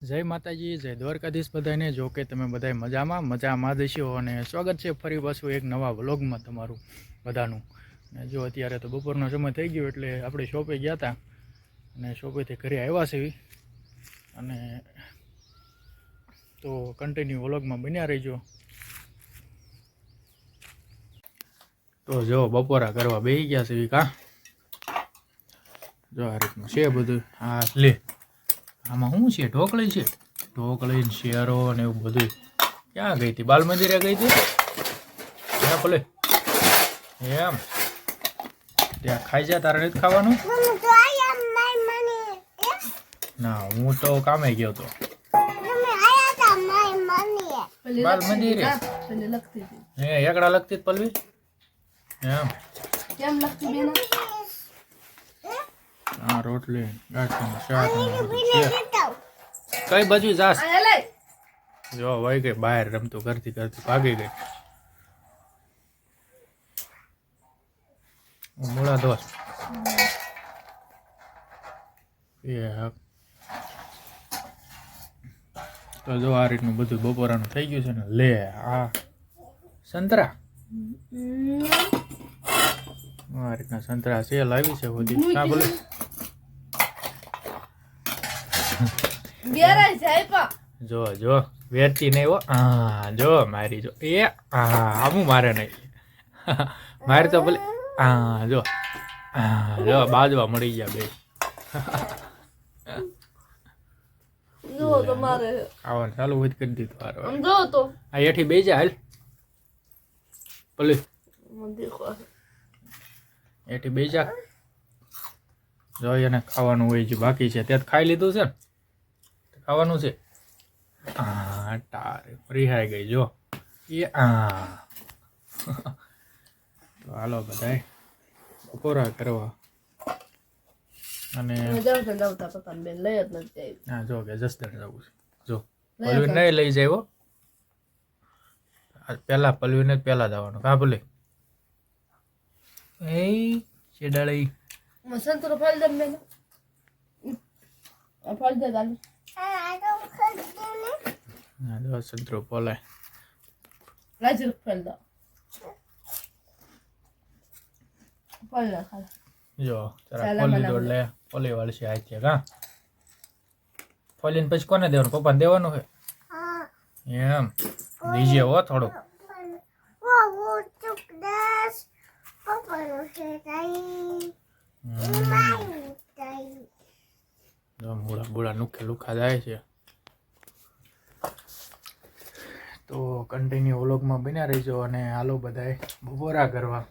જય માતાજી, જય દ્વારકાધીશ બધાને. જો કે તમે બધા મજામાં જશો અને સ્વાગત છે ફરી પાછું એક નવા વ્લોગમાં તમારું બધાનું. અને જો અત્યારે તો બપોરનો સમય થઈ ગયો એટલે આપણે શોપે ગયા હતા અને શોપેથી ઘરે આવ્યા છે અને તો કન્ટિન્યુ વ્લોગમાં બન્યા રહીજો. તો જો બપોરા કરવા બેસી ગયા છે કા, જો આ રીતનું છે બધું. હા લે, આમાં શું છે? ઢોકળી છે, ઢોકળી ને શેરો ને એવું બધું. ક્યાં ગઈ હતી? બાલ મંદિરે ગઈ હતી ત્યાં ભલે એમ. ત્યાં ખાઈ જા, તારે નથી ખાવાનું? ના, હું તો કામે ગયો હતો બાલ મંદિરે. હે એકડા લગતી જ પલવી એમ. કેમ લખતી બેન? હા, રોટલી ગાંઠિયાનું શાક કઈ બાજુ જાસ? જો વહી ગઈ બહાર રમતું કરતી કરતી ભાગી ગઈ. મૂળા દોસ્ત એ તો જો આ રીતનું બધું બપોરાનું થઈ ગયું છે ને. લે આ સંતરા, આ રીતના સંતરા સેલ આવી છે બધી. હા બોલે જો જો વેરતી નહીં હો. હા જો મારી, જો એ હા આમું મારે નહીં મારે તો ભલે. હા જો, હા જો બાજવા મળી ગયા બે. આવવાનું ચાલુ હોય કરી દીધું. આ એઠી બે જા હાલ ભલે, એઠી બે જા. જો એને ખાવાનું હોય છે બાકી છે ત્યાં ખાઈ લીધું છે ને, ખાવાનું છે. હા તારે રિહાઈ ગઈ જો એ. હા તો હાલો બધાય બપોરા કરવા. અને હા જો કે જસદણ જવું છે. જો પલવીન નહીં લઈ જાય હો, પેલા પલવીને જ પેલા જવાનું. કા ભલે એ ચેડાળી સંતરો ફળ દે મેં ફળ દે ગાલી. હા જો સંતરો પોલે રાજર ફળ દો ફળ ના ખા. જો તારા ફોલી દોડ લે. ફોલી વાળી છે આ છે કા. ફોલીને પછી કોને દેવાનું? પપ્પાને દેવાનું છે એમ. દીજે હો થોડું. મૂળા બુળા નુખે લુખા જાય છે. તો કન્ટિન્યુ વ્લોગમાં બન્યા રહીજો અને હાલો બધાય બપોરા કરવા.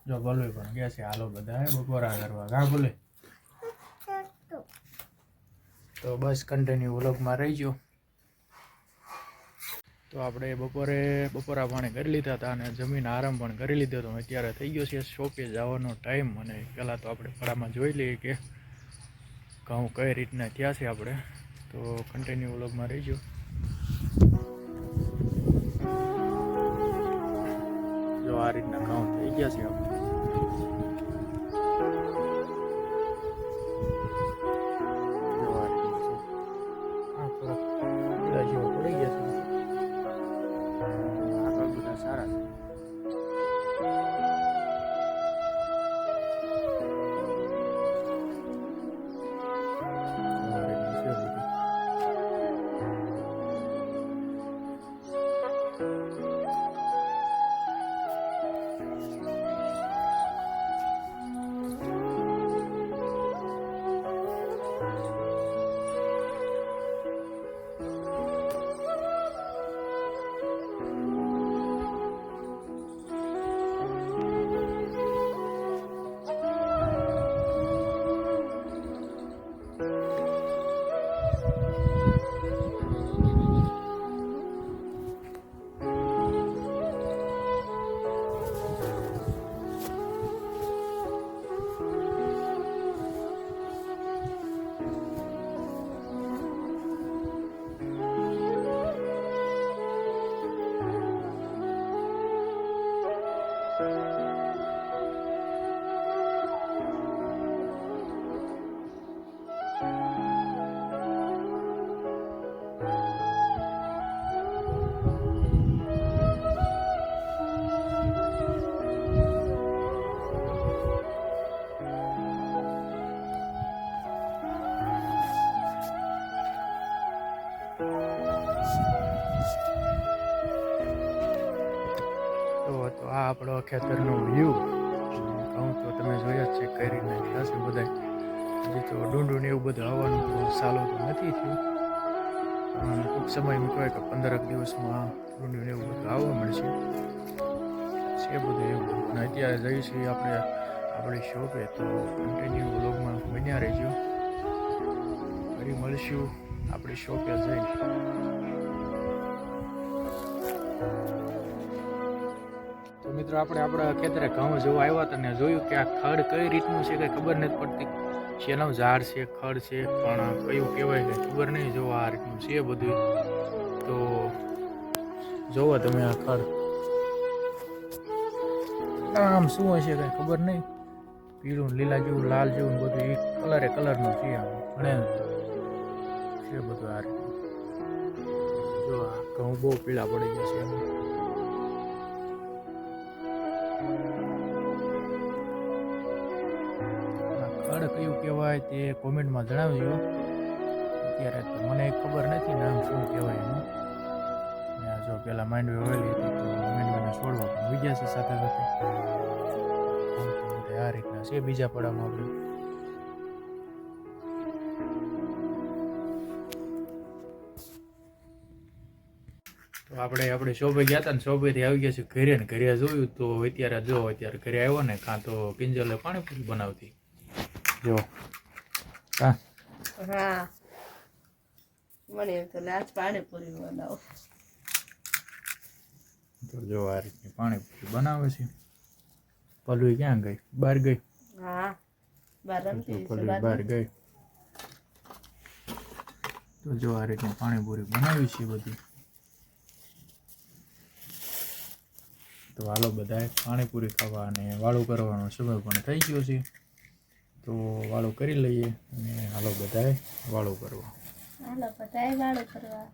જો બોલવી પણ ગયા છે હાલો બધાય બપોરા કરવા. કા બોલે તો બસ કન્ટિન્યુ વ્લોગમાં રહીજો. તો આપણે બપોરા પાણી કરી લીધા હતા અને જમીન આરામ પણ કરી લીધો હતો. અત્યારે થઈ ગયો છે શોપે જવાનો ટાઈમ. અને પહેલાં તો આપણે ફળામાં જોઈ લઈએ કે ઘઉં કઈ રીતના થયા છે આપણે. તો કન્ટિન્યુ વ્લોગમાં રહીજો. જો આ રીતના ઘઉં થઈ ગયા છે આપણે. આપણો ખેતરનો વ્યૂ કહું તો તમે જોયા જ છે કઈ રીતના થયા છે બધા. હજી તો ડુંડું ને એવું બધું આવવાનું તો સારું તો નથી થયું, પણ ટૂંક સમયમાં કહેવાય કે 15 દિવસમાં ડુંડું ને એવું બધું આવવા મળશે છે બધું એવું બધું. અને અત્યારે જઈશું આપણે આપણી શોપે, તો કન્ટિન્યુ વ્લોગમાં બન્યા રહેજો. ફરી મળીશું આપણી શોપે જઈને. તો મિત્રો આપણે આપણા ખેતરે ઘઉં જોવા આવ્યા હતા ને જોયું કે આ ખડ કઈ રીતનું છે કંઈ ખબર નથી પડતી. શેનું ઝાડ છે, ખડ છે, પણ કયું કહેવાય કંઈ ખબર નહીં. જો આ રીતનું છે બધું. તો જોવો તમે આ ખડ આમ શું હશે કંઈ ખબર નહીં. પીળું લીલા જેવું લાલ જેવું બધું એક કલરનું છે. આમ ઘણે છે બધું આ રીતનું. જો આ ઘઉં બહુ પીળા પડી ગયા છે એમ. ખડ કયું કહેવાય તે કોમેન્ટમાં જણાવજો. અત્યારે તો મને ખબર નથી નામ શું કહેવાય એનું. ને આ જો પેલા માંડવી વાવેલી હતી તો માંડવીને છોડવા પણ વિજ્યા છે સાથે સાથે. આ રીતના છે બીજા પડામાં આપણે. તો આપણે શોપે ગયા હતા ને શોપેથી આવી ગયા છે ઘરે ને ઘરે જોયું તો અત્યારે ઘરે આવ્યો ને કાં તો કિંજલે પાણીપુરી બનાવતી જો. હા મને એમ તો આજ પાણીપુરી બનાવો. તો જો આ રીતની પાણીપુરી બનાવે છે. પલુઈ ક્યાં ગઈ? બહાર ગઈ. હા બહાર રમતી પલુઈ બહાર ગઈ. તો જો આ રીતની પાણીપુરી બનાવી છે બધી. તો હાલો બધાએ પાણીપુરી ખાવા અને વાળું કરવાનો સમય પણ થઈ ગયો છે. તો વાળું કરી લઈએ અને હાલો બધાએ વાળું કરવા. હાલો બધાએ વાળું કરવા.